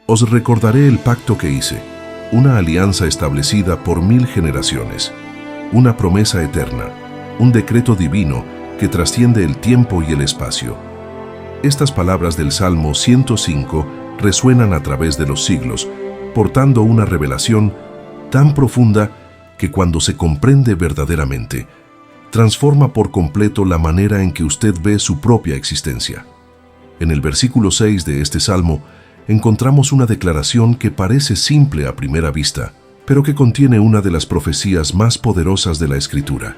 Os recordaré el pacto que hice, una alianza establecida por 1000 generaciones, una promesa eterna, un decreto divino que trasciende el tiempo y el espacio. Estas palabras del Salmo 105 resuenan a través de los siglos, portando una revelación tan profunda que cuando se comprende verdaderamente, transforma por completo la manera en que usted ve su propia existencia. En el versículo 6 de este Salmo, encontramos una declaración que parece simple a primera vista, pero que contiene una de las profecías más poderosas de la Escritura.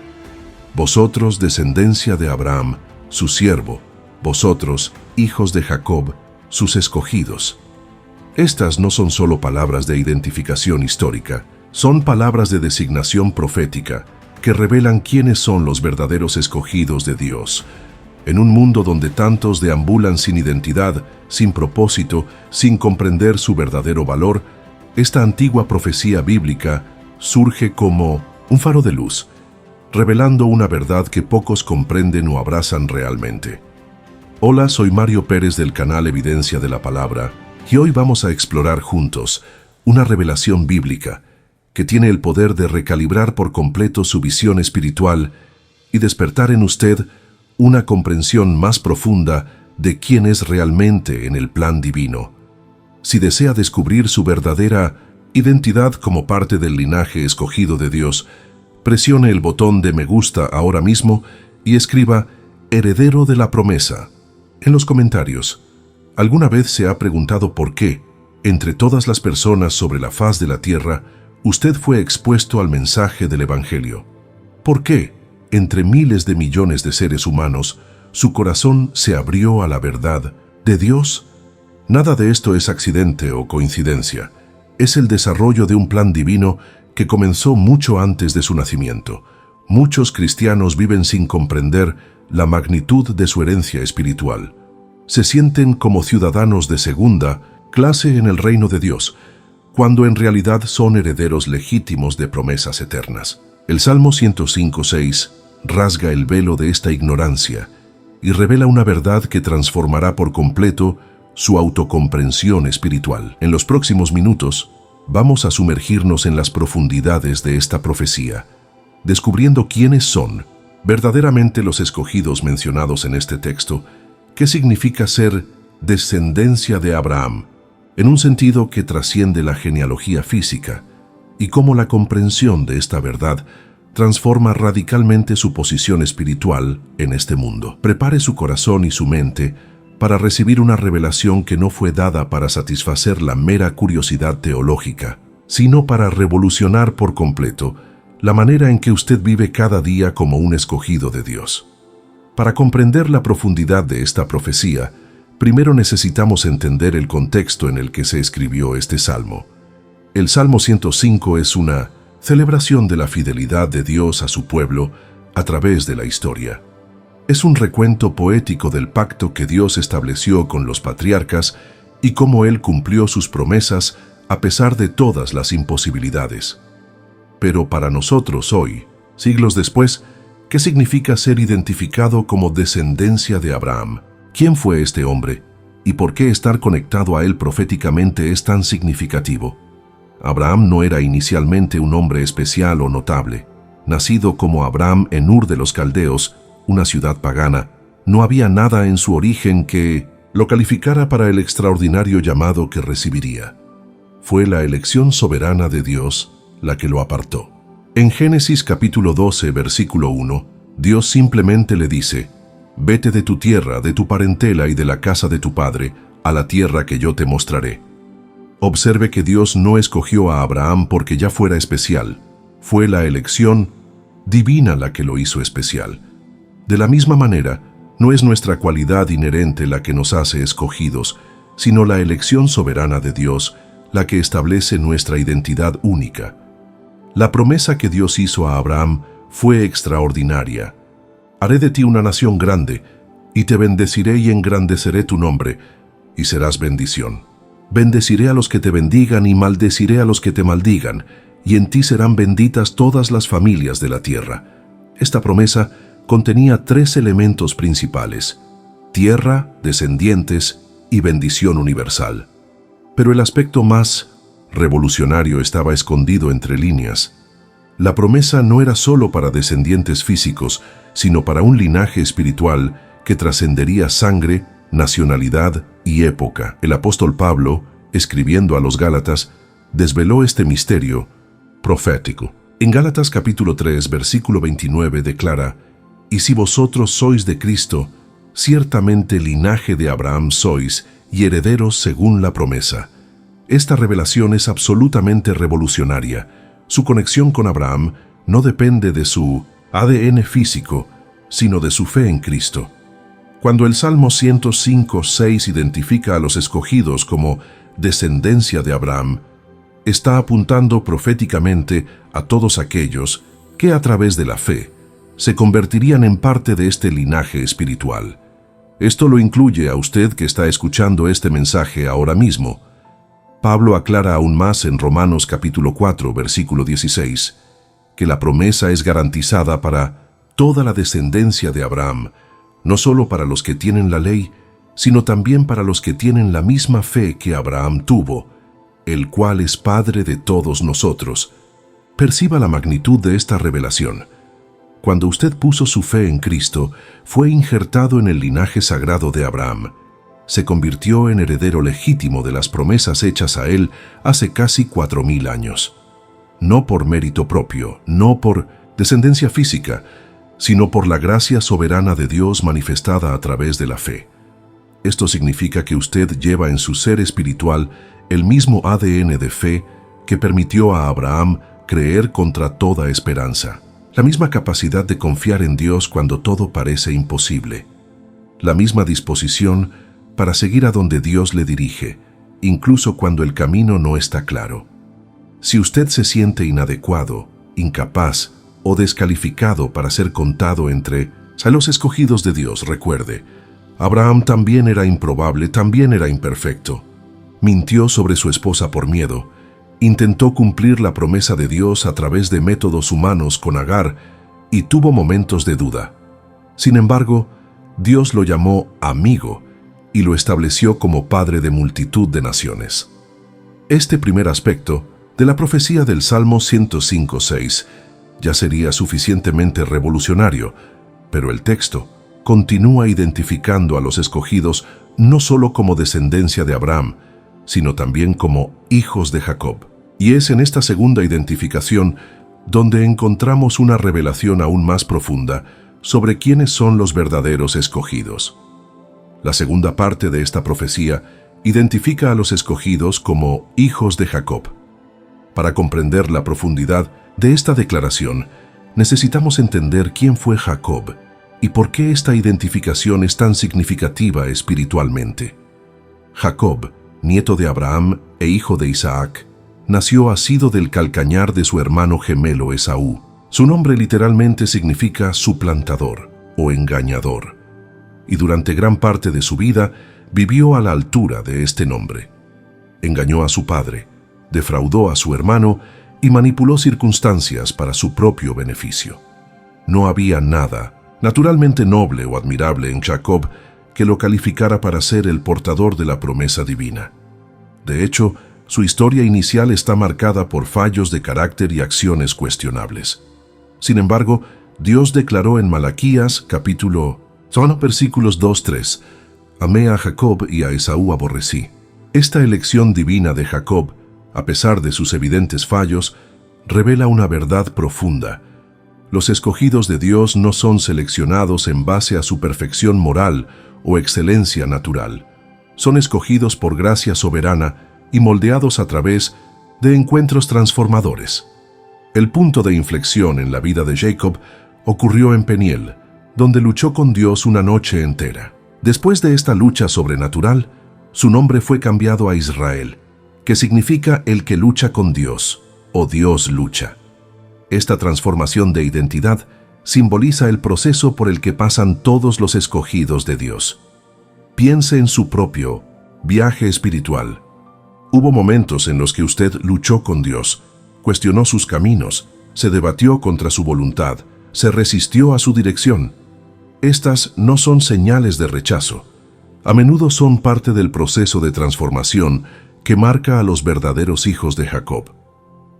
Vosotros, descendencia de Abraham, su siervo, vosotros, hijos de Jacob, sus escogidos. Estas no son solo palabras de identificación histórica, son palabras de designación profética que revelan quiénes son los verdaderos escogidos de Dios. En un mundo donde tantos deambulan sin identidad, sin propósito, sin comprender su verdadero valor, esta antigua profecía bíblica surge como un faro de luz, revelando una verdad que pocos comprenden o abrazan realmente. Hola, soy Mario Pérez del canal Evidencia de la Palabra y hoy vamos a explorar juntos una revelación bíblica que tiene el poder de recalibrar por completo su visión espiritual y despertar en usted una comprensión más profunda de quién es realmente en el plan divino. Si desea descubrir su verdadera identidad como parte del linaje escogido de Dios, presione el botón de me gusta ahora mismo y escriba heredero de la promesa en los comentarios. ¿Alguna vez se ha preguntado por qué, entre todas las personas sobre la faz de la tierra, usted fue expuesto al mensaje del Evangelio? ¿Por qué, entre miles de millones de seres humanos, su corazón se abrió a la verdad de Dios? Nada de esto es accidente o coincidencia. Es el desarrollo de un plan divino que comenzó mucho antes de su nacimiento. Muchos cristianos viven sin comprender la magnitud de su herencia espiritual. Se sienten como ciudadanos de segunda clase en el reino de Dios, cuando en realidad son herederos legítimos de promesas eternas. El Salmo 105:6 rasga el velo de esta ignorancia y revela una verdad que transformará por completo su autocomprensión espiritual. En los próximos minutos, vamos a sumergirnos en las profundidades de esta profecía, descubriendo quiénes son verdaderamente los escogidos mencionados en este texto, qué significa ser descendencia de Abraham, en un sentido que trasciende la genealogía física, y cómo la comprensión de esta verdad transforma radicalmente su posición espiritual en este mundo. Prepare su corazón y su mente para recibir una revelación que no fue dada para satisfacer la mera curiosidad teológica, sino para revolucionar por completo la manera en que usted vive cada día como un escogido de Dios. Para comprender la profundidad de esta profecía, primero necesitamos entender el contexto en el que se escribió este salmo. El Salmo 105 es una celebración de la fidelidad de Dios a su pueblo a través de la historia. Es un recuento poético del pacto que Dios estableció con los patriarcas y cómo Él cumplió sus promesas a pesar de todas las imposibilidades. Pero para nosotros hoy, siglos después, ¿qué significa ser identificado como descendencia de Abraham? ¿Quién fue este hombre? ¿Y por qué estar conectado a él proféticamente es tan significativo? Abraham no era inicialmente un hombre especial o notable. Nacido como Abraham en Ur de los Caldeos, una ciudad pagana, no había nada en su origen que lo calificara para el extraordinario llamado que recibiría. Fue la elección soberana de Dios la que lo apartó. En Génesis capítulo 12, versículo 1, Dios simplemente le dice: «Vete de tu tierra, de tu parentela y de la casa de tu padre, a la tierra que yo te mostraré». Observe que Dios no escogió a Abraham porque ya fuera especial. Fue la elección divina la que lo hizo especial. De la misma manera, no es nuestra cualidad inherente la que nos hace escogidos, sino la elección soberana de Dios la que establece nuestra identidad única. La promesa que Dios hizo a Abraham fue extraordinaria. «Haré de ti una nación grande, y te bendeciré y engrandeceré tu nombre, y serás bendición. Bendeciré a los que te bendigan y maldeciré a los que te maldigan, y en ti serán benditas todas las familias de la tierra». Esta promesa contenía 3 elementos principales: tierra, descendientes y bendición universal. Pero el aspecto más revolucionario estaba escondido entre líneas. La promesa no era solo para descendientes físicos, sino para un linaje espiritual que trascendería sangre, nacionalidad y época. El apóstol Pablo, escribiendo a los Gálatas, desveló este misterio profético. En Gálatas capítulo 3, versículo 29 declara: «Y si vosotros sois de Cristo, ciertamente linaje de Abraham sois y herederos según la promesa». Esta revelación es absolutamente revolucionaria. Su conexión con Abraham no depende de su ADN físico, sino de su fe en Cristo. Cuando el Salmo 105:6 identifica a los escogidos como descendencia de Abraham, está apuntando proféticamente a todos aquellos que a través de la fe se convertirían en parte de este linaje espiritual. Esto lo incluye a usted que está escuchando este mensaje ahora mismo. Pablo aclara aún más en Romanos capítulo 4, versículo 16, que la promesa es garantizada para toda la descendencia de Abraham, no solo para los que tienen la ley, sino también para los que tienen la misma fe que Abraham tuvo, el cual es Padre de todos nosotros. Perciba la magnitud de esta revelación. Cuando usted puso su fe en Cristo, fue injertado en el linaje sagrado de Abraham. Se convirtió en heredero legítimo de las promesas hechas a él hace casi 4000 años. No por mérito propio, no por descendencia física, sino por la gracia soberana de Dios manifestada a través de la fe. Esto significa que usted lleva en su ser espiritual el mismo ADN de fe que permitió a Abraham creer contra toda esperanza, la misma capacidad de confiar en Dios cuando todo parece imposible, la misma disposición para seguir a donde Dios le dirige, incluso cuando el camino no está claro. Si usted se siente inadecuado, incapaz o descalificado para ser contado entre los escogidos de Dios, recuerde, Abraham también era improbable, también era imperfecto. Mintió sobre su esposa por miedo, intentó cumplir la promesa de Dios a través de métodos humanos con Agar y tuvo momentos de duda. Sin embargo, Dios lo llamó amigo y lo estableció como padre de multitud de naciones. Este primer aspecto de la profecía del Salmo 105:6 ya sería suficientemente revolucionario, pero el texto continúa identificando a los escogidos no solo como descendencia de Abraham, sino también como hijos de Jacob. Y es en esta segunda identificación donde encontramos una revelación aún más profunda sobre quiénes son los verdaderos escogidos. La segunda parte de esta profecía identifica a los escogidos como hijos de Jacob. Para comprender la profundidad de esta declaración, necesitamos entender quién fue Jacob y por qué esta identificación es tan significativa espiritualmente. Jacob, nieto de Abraham e hijo de Isaac, nació asido del calcañar de su hermano gemelo Esaú. Su nombre literalmente significa suplantador o engañador, y durante gran parte de su vida vivió a la altura de este nombre. Engañó a su padre, defraudó a su hermano y manipuló circunstancias para su propio beneficio. No había nada naturalmente noble o admirable en Jacob que lo calificara para ser el portador de la promesa divina. De hecho, su historia inicial está marcada por fallos de carácter y acciones cuestionables. Sin embargo, Dios declaró en Malaquías versículos 2-3, «Amé a Jacob y a Esaú aborrecí». Esta elección divina de Jacob, a pesar de sus evidentes fallos, revela una verdad profunda. Los escogidos de Dios no son seleccionados en base a su perfección moral o excelencia natural. Son escogidos por gracia soberana y moldeados a través de encuentros transformadores. El punto de inflexión en la vida de Jacob ocurrió en Peniel, donde luchó con Dios una noche entera. Después de esta lucha sobrenatural, su nombre fue cambiado a Israel, que significa el que lucha con Dios, o Dios lucha. Esta transformación de identidad simboliza el proceso por el que pasan todos los escogidos de Dios. Piense en su propio viaje espiritual. Hubo momentos en los que usted luchó con Dios, cuestionó sus caminos, se debatió contra su voluntad, se resistió a su dirección. Estas no son señales de rechazo. A menudo son parte del proceso de transformación que marca a los verdaderos hijos de Jacob.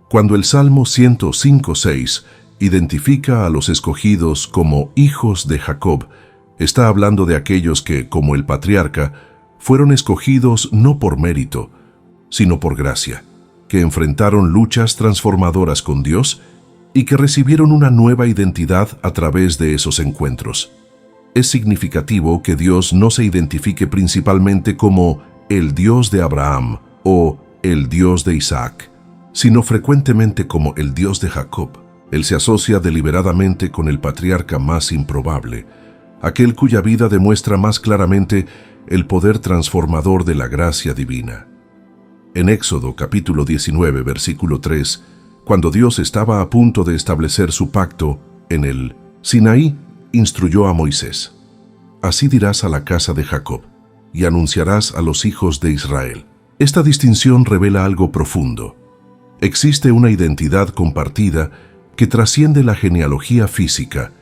Cuando el Salmo 105:6 identifica a los escogidos como hijos de Jacob, está hablando de aquellos que, como el patriarca, fueron escogidos no por mérito, sino por gracia, que enfrentaron luchas transformadoras con Dios y que recibieron una nueva identidad a través de esos encuentros. Es significativo que Dios no se identifique principalmente como el Dios de Abraham o el Dios de Isaac, sino frecuentemente como el Dios de Jacob. Él se asocia deliberadamente con el patriarca más improbable, aquel cuya vida demuestra más claramente el poder transformador de la gracia divina. En Éxodo capítulo 19, versículo 3, cuando Dios estaba a punto de establecer su pacto en el Sinaí, instruyó a Moisés: «Así dirás a la casa de Jacob, y anunciarás a los hijos de Israel». Esta distinción revela algo profundo. Existe una identidad compartida que trasciende la genealogía física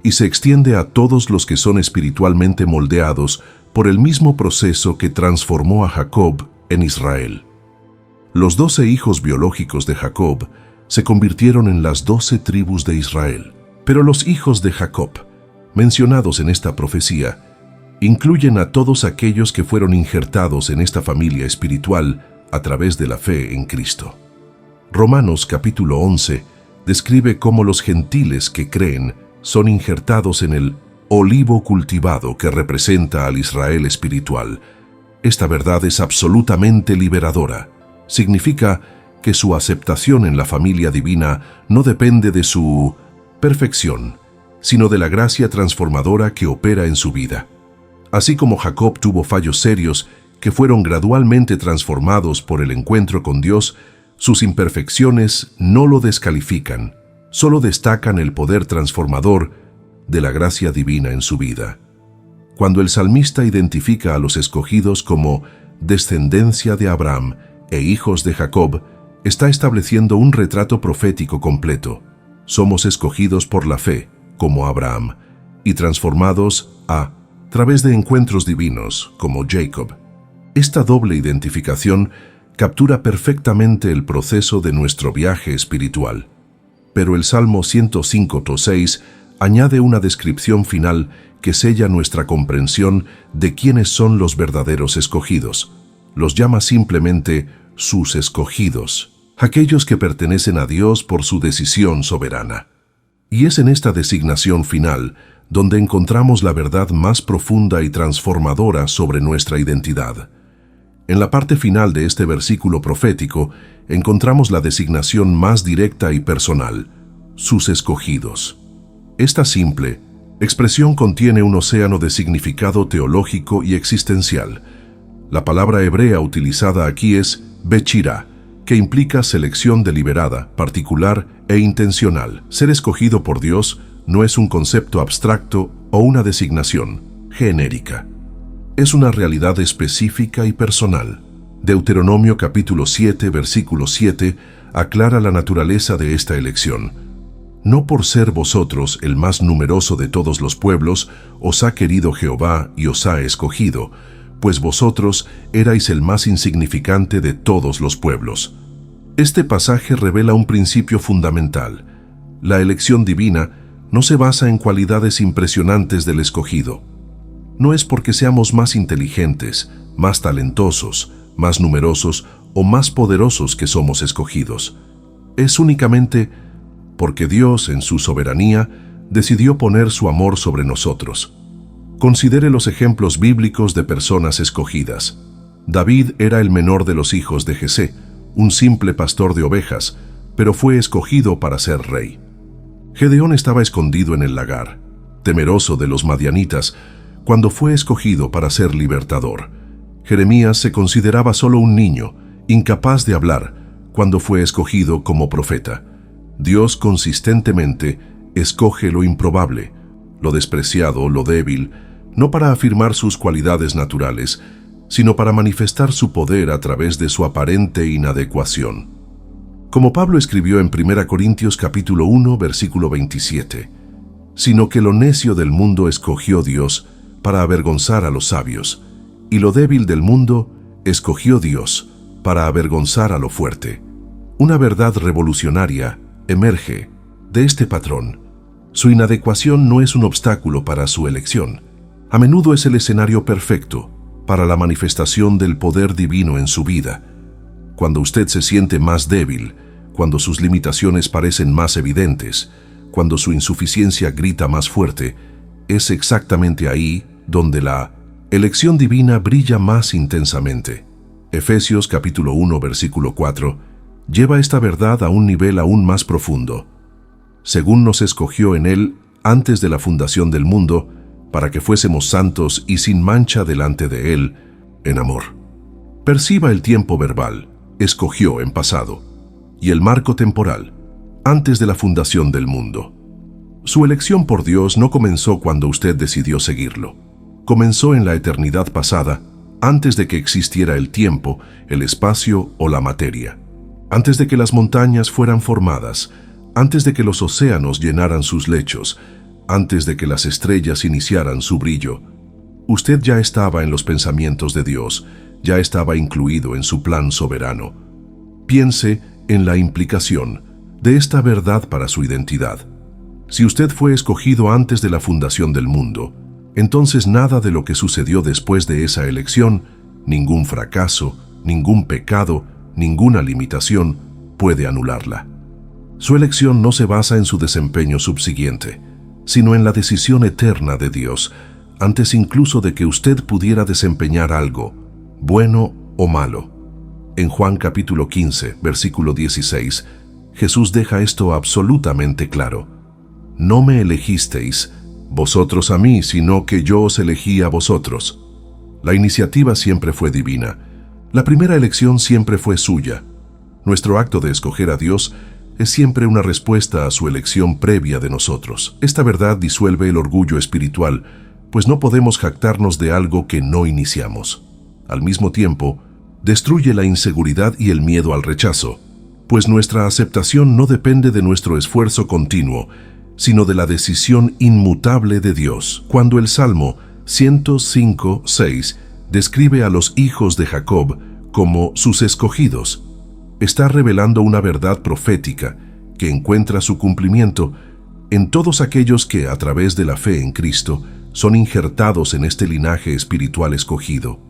y se extiende a todos los que son espiritualmente moldeados por el mismo proceso que transformó a Jacob en Israel. Los 12 hijos biológicos de Jacob se convirtieron en las 12 tribus de Israel. Pero los hijos de Jacob, mencionados en esta profecía, incluyen a todos aquellos que fueron injertados en esta familia espiritual a través de la fe en Cristo. Romanos capítulo 11 describe cómo los gentiles que creen son injertados en el olivo cultivado que representa al Israel espiritual. Esta verdad es absolutamente liberadora. Significa que su aceptación en la familia divina no depende de su perfección, sino de la gracia transformadora que opera en su vida. Así como Jacob tuvo fallos serios que fueron gradualmente transformados por el encuentro con Dios, sus imperfecciones no lo descalifican, solo destacan el poder transformador de la gracia divina en su vida. Cuando el salmista identifica a los escogidos como descendencia de Abraham e hijos de Jacob, está estableciendo un retrato profético completo. Somos escogidos por la fe, como Abraham, y transformados a través de encuentros divinos, como Jacob. Esta doble identificación captura perfectamente el proceso de nuestro viaje espiritual. Pero el Salmo 105:6 añade una descripción final que sella nuestra comprensión de quiénes son los verdaderos escogidos. Los llama simplemente sus escogidos, aquellos que pertenecen a Dios por su decisión soberana. Y es en esta designación final donde encontramos la verdad más profunda y transformadora sobre nuestra identidad. En la parte final de este versículo profético encontramos la designación más directa y personal: sus escogidos. Esta simple expresión contiene un océano de significado teológico y existencial. La palabra hebrea utilizada aquí es bechirá, que implica selección deliberada, particular e intencional. Ser escogido por Dios no es un concepto abstracto o una designación genérica. Es una realidad específica y personal. Deuteronomio capítulo 7, versículo 7, aclara la naturaleza de esta elección. No por ser vosotros el más numeroso de todos los pueblos, os ha querido Jehová y os ha escogido, pues vosotros erais el más insignificante de todos los pueblos. Este pasaje revela un principio fundamental. La elección divina no se basa en cualidades impresionantes del escogido. No es porque seamos más inteligentes, más talentosos, más numerosos o más poderosos que somos escogidos. Es únicamente porque Dios, en su soberanía, decidió poner su amor sobre nosotros. Considere los ejemplos bíblicos de personas escogidas. David era el menor de los hijos de Jesé, un simple pastor de ovejas, pero fue escogido para ser rey. Gedeón estaba escondido en el lagar, temeroso de los madianitas, cuando fue escogido para ser libertador. Jeremías se consideraba solo un niño, incapaz de hablar, cuando fue escogido como profeta. Dios consistentemente escoge lo improbable, lo despreciado, lo débil, no para afirmar sus cualidades naturales, sino para manifestar su poder a través de su aparente inadecuación. Como Pablo escribió en 1 Corintios capítulo 1, versículo 27, sino que lo necio del mundo escogió Dios para avergonzar a los sabios, y lo débil del mundo escogió Dios para avergonzar a lo fuerte. Una verdad revolucionaria emerge de este patrón. Su inadecuación no es un obstáculo para su elección. A menudo es el escenario perfecto para la manifestación del poder divino en su vida. Cuando usted se siente más débil, cuando sus limitaciones parecen más evidentes, cuando su insuficiencia grita más fuerte, es exactamente ahí donde la elección divina brilla más intensamente. Efesios capítulo 1, versículo 4, lleva esta verdad a un nivel aún más profundo. Según nos escogió en Él antes de la fundación del mundo, para que fuésemos santos y sin mancha delante de Él, en amor. Perciba el tiempo verbal, escogió en pasado, y el marco temporal, antes de la fundación del mundo. Su elección por Dios no comenzó cuando usted decidió seguirlo. Comenzó en la eternidad pasada, antes de que existiera el tiempo, el espacio o la materia. Antes de que las montañas fueran formadas, antes de que los océanos llenaran sus lechos, antes de que las estrellas iniciaran su brillo, usted ya estaba en los pensamientos de Dios, ya estaba incluido en su plan soberano. Piense en la implicación de esta verdad para su identidad. Si usted fue escogido antes de la fundación del mundo, entonces nada de lo que sucedió después de esa elección, ningún fracaso, ningún pecado, ninguna limitación, puede anularla. Su elección no se basa en su desempeño subsiguiente, sino en la decisión eterna de Dios, antes incluso de que usted pudiera desempeñar algo, bueno o malo. En Juan capítulo 15, versículo 16, Jesús deja esto absolutamente claro. No me elegisteis vosotros a mí, sino que yo os elegí a vosotros. La iniciativa siempre fue divina. La primera elección siempre fue suya. Nuestro acto de escoger a Dios es siempre una respuesta a su elección previa de nosotros. Esta verdad disuelve el orgullo espiritual, pues no podemos jactarnos de algo que no iniciamos. Al mismo tiempo, destruye la inseguridad y el miedo al rechazo, pues nuestra aceptación no depende de nuestro esfuerzo continuo, sino de la decisión inmutable de Dios. Cuando el Salmo 105:6 describe a los hijos de Jacob como sus escogidos, está revelando una verdad profética que encuentra su cumplimiento en todos aquellos que, a través de la fe en Cristo, son injertados en este linaje espiritual escogido.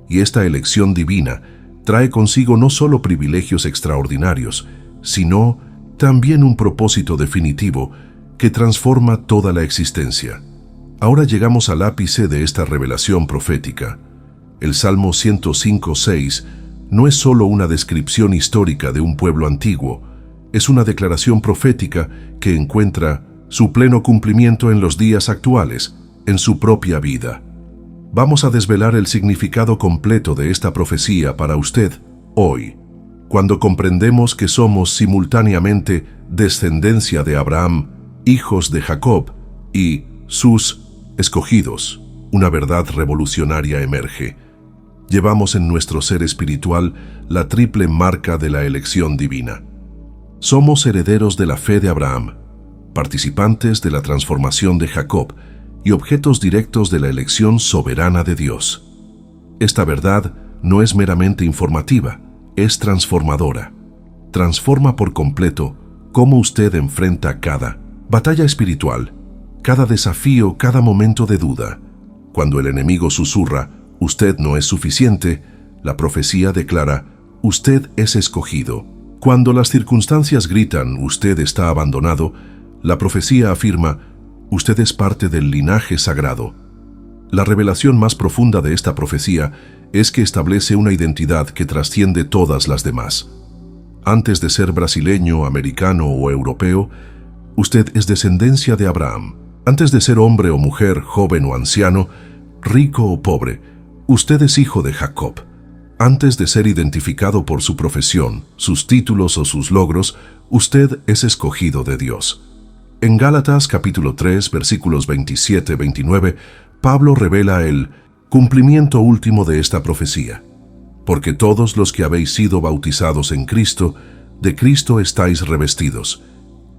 Y esta elección divina trae consigo no solo privilegios extraordinarios, sino también un propósito definitivo que transforma toda la existencia. Ahora llegamos al ápice de esta revelación profética. El Salmo 105:6 no es solo una descripción histórica de un pueblo antiguo, es una declaración profética que encuentra su pleno cumplimiento en los días actuales, en su propia vida. Vamos a desvelar el significado completo de esta profecía para usted hoy, cuando comprendemos que somos simultáneamente descendencia de Abraham, hijos de Jacob y sus escogidos. Una verdad revolucionaria emerge. Llevamos en nuestro ser espiritual la triple marca de la elección divina. Somos herederos de la fe de Abraham, participantes de la transformación de Jacob y objetos directos de la elección soberana de Dios. Esta verdad no es meramente informativa, es transformadora. Transforma por completo cómo usted enfrenta cada batalla espiritual, cada desafío, cada momento de duda. Cuando el enemigo susurra, usted no es suficiente, la profecía declara, usted es escogido. Cuando las circunstancias gritan, usted está abandonado, la profecía afirma, usted es parte del linaje sagrado. La revelación más profunda de esta profecía es que establece una identidad que trasciende todas las demás. Antes de ser brasileño, americano o europeo, usted es descendencia de Abraham. Antes de ser hombre o mujer, joven o anciano, rico o pobre, usted es hijo de Jacob. Antes de ser identificado por su profesión, sus títulos o sus logros, usted es escogido de Dios. En Gálatas capítulo 3, versículos 27-29, Pablo revela el cumplimiento último de esta profecía. Porque todos los que habéis sido bautizados en Cristo, de Cristo estáis revestidos.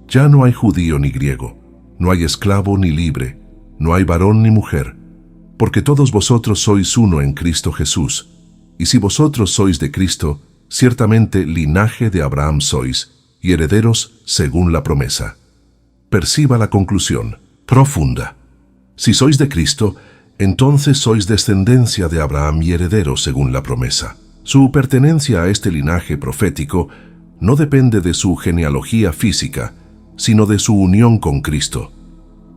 Ya no hay judío ni griego, no hay esclavo ni libre, no hay varón ni mujer, porque todos vosotros sois uno en Cristo Jesús. Y si vosotros sois de Cristo, Ciertamente linaje de Abraham sois, y herederos según la promesa. Perciba la conclusión, profunda. Si sois de Cristo, entonces sois descendencia de Abraham y herederos según la promesa. Su pertenencia a este linaje profético no depende de su genealogía física, sino de su unión con Cristo.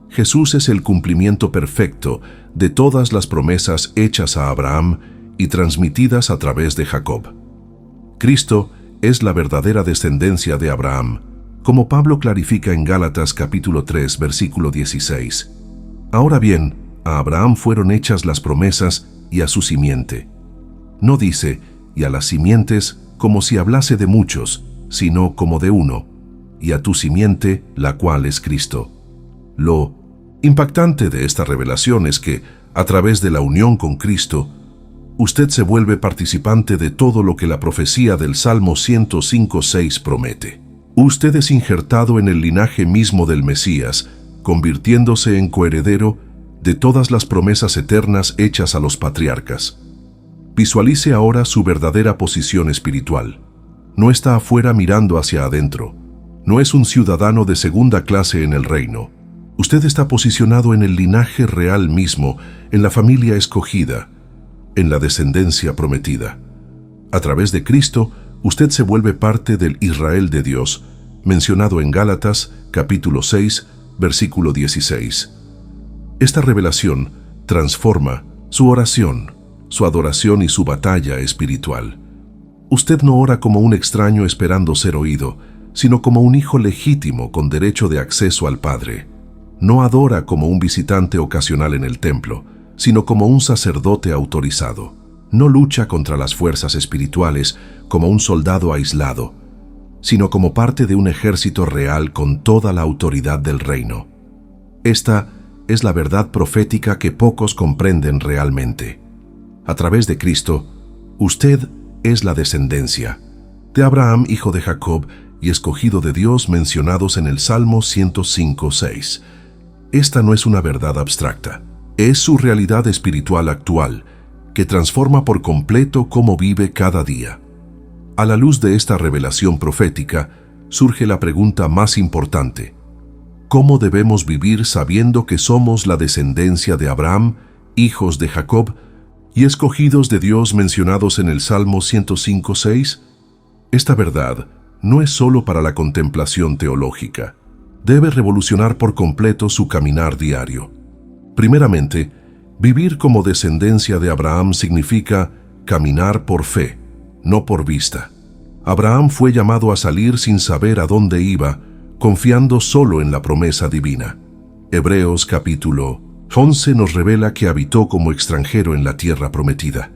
Jesús es el cumplimiento perfecto de todas las promesas hechas a Abraham y transmitidas a través de Jacob. Cristo es la verdadera descendencia de Abraham, como Pablo clarifica en Gálatas capítulo 3, versículo 16. Ahora bien, a Abraham fueron hechas las promesas y a su simiente. No dice, y a las simientes, como si hablase de muchos, sino como de uno, y a tu simiente, la cual es Cristo. Lo impactante de esta revelación es que, a través de la unión con Cristo, usted se vuelve participante de todo lo que la profecía del Salmo 105:6 promete. Usted es injertado en el linaje mismo del Mesías, convirtiéndose en coheredero de todas las promesas eternas hechas a los patriarcas. Visualice ahora su verdadera posición espiritual. No está afuera mirando hacia adentro. No es un ciudadano de segunda clase en el reino. Usted está posicionado en el linaje real mismo, en la familia escogida, en la descendencia prometida. A través de Cristo, usted se vuelve parte del Israel de Dios, mencionado en Gálatas, capítulo 6, versículo 16. Esta revelación transforma su oración, su adoración y su batalla espiritual. Usted no ora como un extraño esperando ser oído, sino como un hijo legítimo con derecho de acceso al Padre. No adora como un visitante ocasional en el templo, sino como un sacerdote autorizado. No lucha contra las fuerzas espirituales como un soldado aislado, sino como parte de un ejército real con toda la autoridad del reino. Esta es la verdad profética que pocos comprenden realmente. A través de Cristo, usted es la descendencia de Abraham, hijo de Jacob, y escogido de Dios mencionados en el Salmo 105:6. Esta no es una verdad abstracta, es su realidad espiritual actual, que transforma por completo cómo vive cada día. A la luz de esta revelación profética, surge la pregunta más importante: ¿cómo debemos vivir sabiendo que somos la descendencia de Abraham, hijos de Jacob, y escogidos de Dios mencionados en el Salmo 105:6? Esta verdad no es solo para la contemplación teológica. Debe revolucionar por completo su caminar diario. Primeramente, vivir como descendencia de Abraham significa caminar por fe, no por vista. Abraham fue llamado a salir sin saber a dónde iba, confiando solo en la promesa divina. Hebreos capítulo 11 nos revela que habitó como extranjero en la tierra prometida,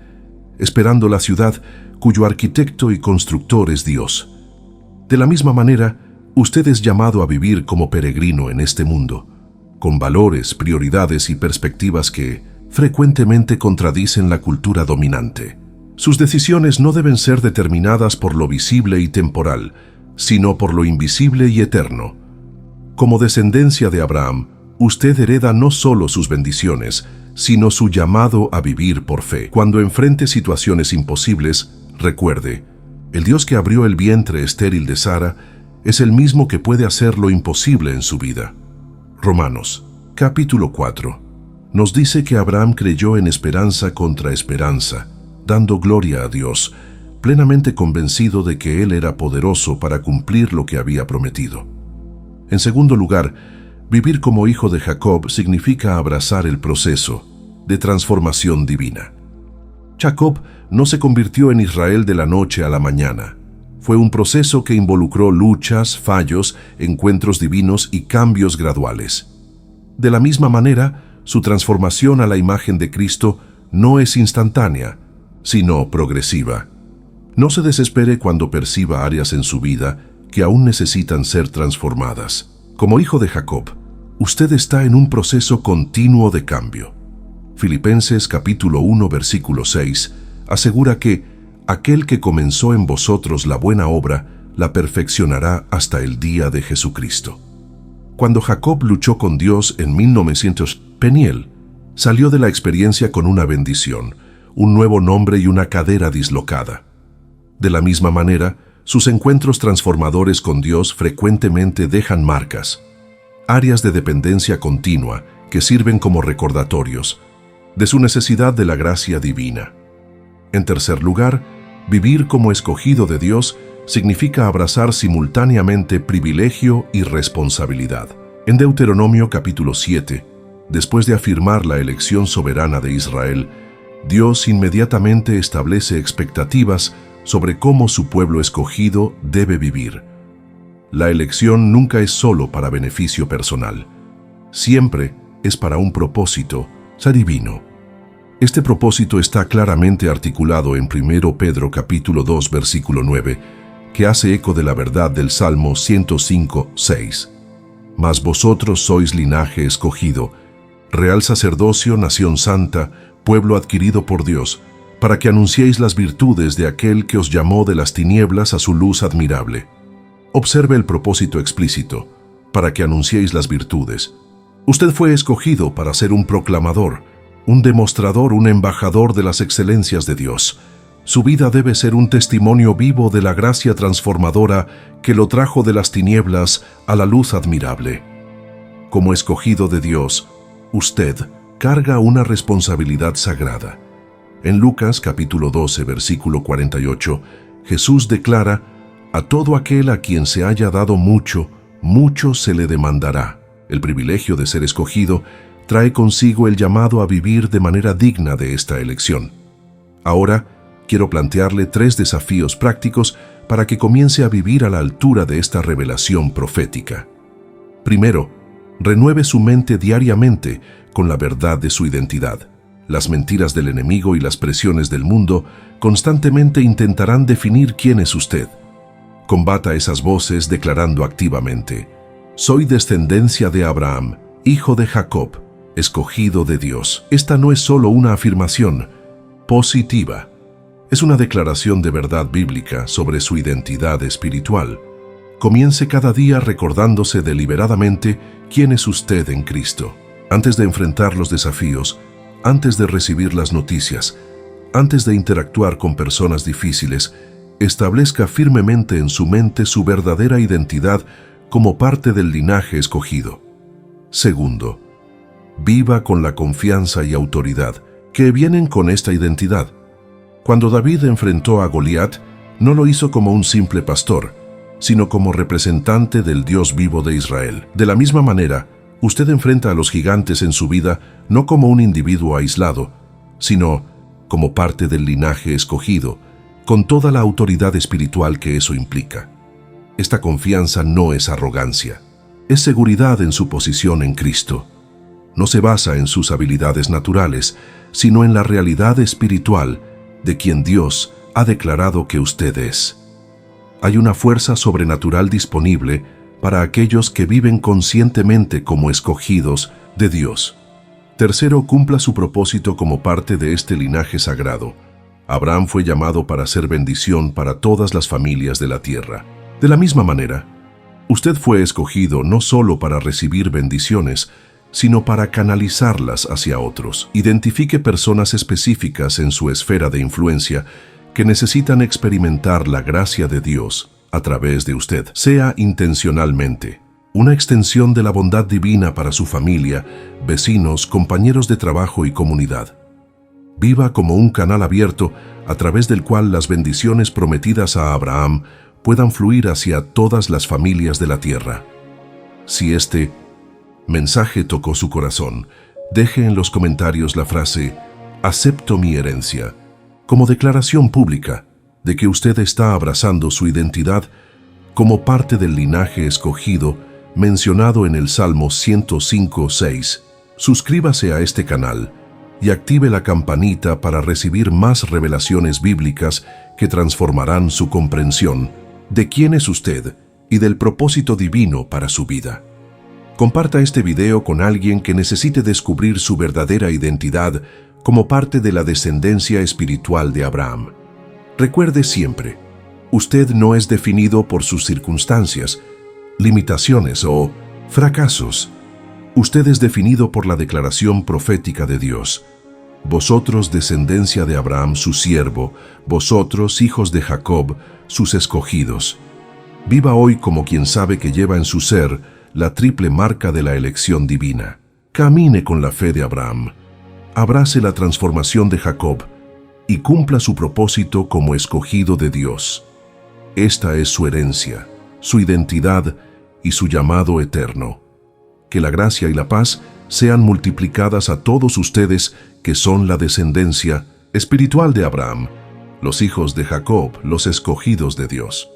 esperando la ciudad cuyo arquitecto y constructor es Dios. De la misma manera, usted es llamado a vivir como peregrino en este mundo, con valores, prioridades y perspectivas que frecuentemente contradicen la cultura dominante. Sus decisiones no deben ser determinadas por lo visible y temporal, sino por lo invisible y eterno. Como descendencia de Abraham, usted hereda no solo sus bendiciones, sino su llamado a vivir por fe. Cuando enfrente situaciones imposibles, recuerde, el Dios que abrió el vientre estéril de Sara es el mismo que puede hacer lo imposible en su vida. Romanos, capítulo 4, nos dice que Abraham creyó en esperanza contra esperanza, dando gloria a Dios, plenamente convencido de que Él era poderoso para cumplir lo que había prometido. En segundo lugar, vivir como hijo de Jacob significa abrazar el proceso de transformación divina. Jacob no se convirtió en Israel de la noche a la mañana. Fue un proceso que involucró luchas, fallos, encuentros divinos y cambios graduales. De la misma manera, su transformación a la imagen de Cristo no es instantánea, sino progresiva. No se desespere cuando perciba áreas en su vida que aún necesitan ser transformadas. Como hijo de Jacob, usted está en un proceso continuo de cambio. Filipenses capítulo 1 versículo 6 asegura que aquel que comenzó en vosotros la buena obra, la perfeccionará hasta el día de Jesucristo. Cuando Jacob luchó con Dios en 1900, Peniel salió de la experiencia con una bendición, un nuevo nombre y una cadera dislocada. De la misma manera, sus encuentros transformadores con Dios frecuentemente dejan marcas, áreas de dependencia continua que sirven como recordatorios de su necesidad de la gracia divina. En tercer lugar, vivir como escogido de Dios significa abrazar simultáneamente privilegio y responsabilidad. En Deuteronomio capítulo 7, después de afirmar la elección soberana de Israel, Dios inmediatamente establece expectativas sobre cómo su pueblo escogido debe vivir. La elección nunca es solo para beneficio personal. Siempre es para un propósito divino. Este propósito está claramente articulado en 1 Pedro capítulo 2 versículo 9, que hace eco de la verdad del Salmo 105:6. Mas vosotros sois linaje escogido, real sacerdocio, nación santa, pueblo adquirido por Dios, para que anunciéis las virtudes de aquel que os llamó de las tinieblas a su luz admirable. Observe el propósito explícito, para que anunciéis las virtudes. Usted fue escogido para ser un proclamador, un demostrador, un embajador de las excelencias de Dios. Su vida debe ser un testimonio vivo de la gracia transformadora que lo trajo de las tinieblas a la luz admirable. Como escogido de Dios, usted carga una responsabilidad sagrada. En Lucas capítulo 12, versículo 48, Jesús declara: «A todo aquel a quien se haya dado mucho, mucho se le demandará». El privilegio de ser escogido trae consigo el llamado a vivir de manera digna de esta elección. Ahora, quiero plantearle 3 desafíos prácticos para que comience a vivir a la altura de esta revelación profética. Primero, renueve su mente diariamente con la verdad de su identidad. Las mentiras del enemigo y las presiones del mundo constantemente intentarán definir quién es usted. Combata esas voces declarando activamente: «Soy descendencia de Abraham, hijo de Jacob, escogido de Dios». Esta no es solo una afirmación positiva, es una declaración de verdad bíblica sobre su identidad espiritual. Comience cada día recordándose deliberadamente quién es usted en Cristo. Antes de enfrentar los desafíos, antes de recibir las noticias, antes de interactuar con personas difíciles, establezca firmemente en su mente su verdadera identidad como parte del linaje escogido. Segundo, viva con la confianza y autoridad que vienen con esta identidad. Cuando David enfrentó a Goliat, no lo hizo como un simple pastor, sino como representante del Dios vivo de Israel. De la misma manera, usted enfrenta a los gigantes en su vida no como un individuo aislado, sino como parte del linaje escogido, con toda la autoridad espiritual que eso implica. Esta confianza no es arrogancia, es seguridad en su posición en Cristo. No se basa en sus habilidades naturales, sino en la realidad espiritual de quien Dios ha declarado que usted es. Hay una fuerza sobrenatural disponible para aquellos que viven conscientemente como escogidos de Dios. Tercero, cumpla su propósito como parte de este linaje sagrado. Abraham fue llamado para ser bendición para todas las familias de la tierra. De la misma manera, usted fue escogido no solo para recibir bendiciones, sino para canalizarlas hacia otros. Identifique personas específicas en su esfera de influencia que necesitan experimentar la gracia de Dios a través de usted. Sea intencionalmente una extensión de la bondad divina para su familia, vecinos, compañeros de trabajo y comunidad. Viva como un canal abierto a través del cual las bendiciones prometidas a Abraham puedan fluir hacia todas las familias de la tierra. Si este mensaje tocó su corazón, deje en los comentarios la frase «Acepto mi herencia» como declaración pública de que usted está abrazando su identidad como parte del linaje escogido mencionado en el Salmo 105:6. Suscríbase a este canal y active la campanita para recibir más revelaciones bíblicas que transformarán su comprensión de quién es usted y del propósito divino para su vida. Comparta este video con alguien que necesite descubrir su verdadera identidad como parte de la descendencia espiritual de Abraham. Recuerde siempre, usted no es definido por sus circunstancias, limitaciones o fracasos. Usted es definido por la declaración profética de Dios. vosotros descendencia de Abraham su siervo, vosotros hijos de Jacob, sus escogidos. Viva hoy como quien sabe que lleva en su ser la triple marca de la elección divina. Camine con la fe de Abraham, abrace la transformación de Jacob y cumpla su propósito como escogido de Dios. Esta es su herencia, su identidad y su llamado eterno. Que la gracia y la paz sean multiplicadas a todos ustedes que son la descendencia espiritual de Abraham, los hijos de Jacob, los escogidos de Dios.